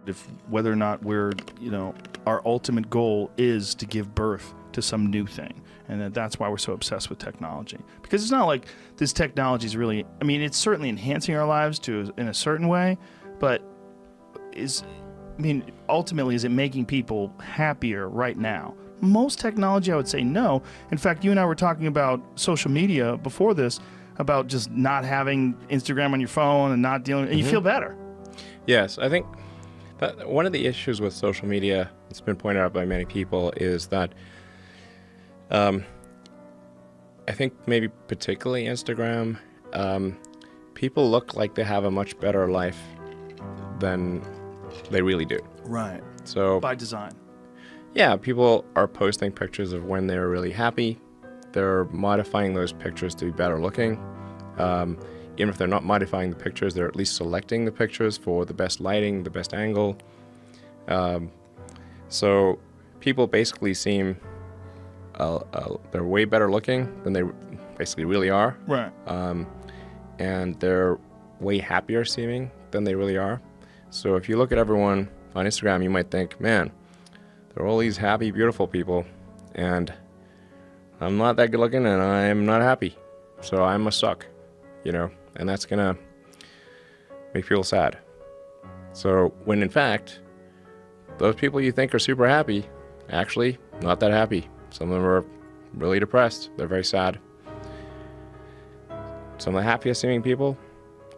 if whether or not we're, our ultimate goal is to give birth to some new thing. And that's why we're so obsessed with technology. Because it's not like this technology is really, it's certainly enhancing our lives in a certain way, but ultimately, is it making people happier right now? Most technology, I would say no. In fact, you and I were talking about social media before this, about just not having Instagram on your phone and not dealing, and you feel better. Yes, I think that one of the issues with social media, it's been pointed out by many people, is that I think maybe particularly Instagram, people look like they have a much better life than they really do. Right. So by design. Yeah, people are posting pictures of when they're really happy. They're modifying those pictures to be better looking. Even if they're not modifying the pictures, they're at least selecting the pictures for the best lighting, the best angle. So people basically seem they're way better looking than they basically really are. Right. And they're way happier seeming than they really are. So if you look at everyone on Instagram, you might think, man, there are all these happy, beautiful people, and I'm not that good looking, and I'm not happy. So I must suck, and that's going to make people sad. So when in fact, those people you think are super happy, actually not that happy. Some of them are really depressed. They're very sad. Some of the happiest seeming people,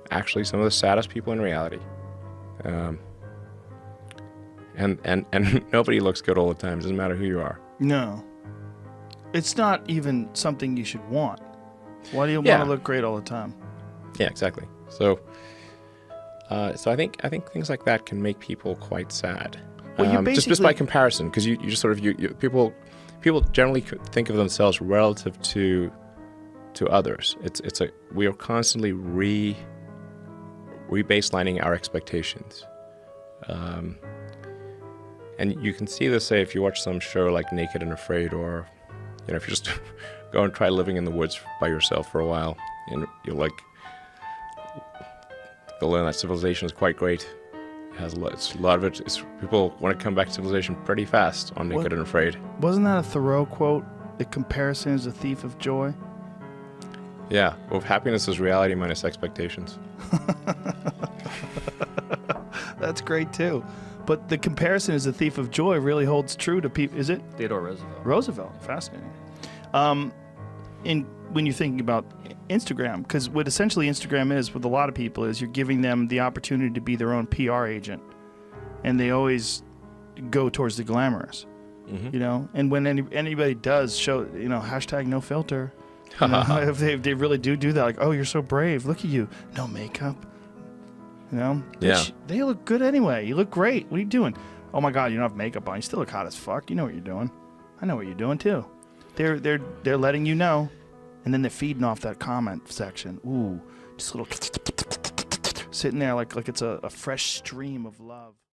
actually some of the saddest people in reality. And nobody looks good all the time. It doesn't matter who you are. No. It's not even something you should want. Why do you want to look great all the time? Yeah, exactly. So I think things like that can make people quite sad. Well, just by comparison, because you just sort of people generally think of themselves relative to others. We are constantly rebaselining our expectations. And you can see this, say, if you watch some show like Naked and Afraid, or if you just go and try living in the woods by yourself for a while, and you'll learn that civilization is quite great. It has a lot of it. People want to come back to civilization pretty fast on Naked and Afraid. Wasn't that a Thoreau quote? The comparison is a thief of joy. Yeah. Well, happiness is reality minus expectations. That's great too. But the comparison is a thief of joy really holds true to people. Is it? Theodore Roosevelt. Roosevelt. Fascinating. When you're thinking about Instagram, because what essentially Instagram is with a lot of people is you're giving them the opportunity to be their own PR agent. And they always go towards the glamorous, And when anybody does show, hashtag no filter, if they really do that, like, oh, you're so brave. Look at you. No makeup. Yeah. They look good anyway. You look great. What are you doing? Oh my God, you don't have makeup on. You still look hot as fuck. You know what you're doing. I know what you're doing too. They're letting you know, and then they're feeding off that comment section. Ooh, just a little sitting there like it's a fresh stream of love.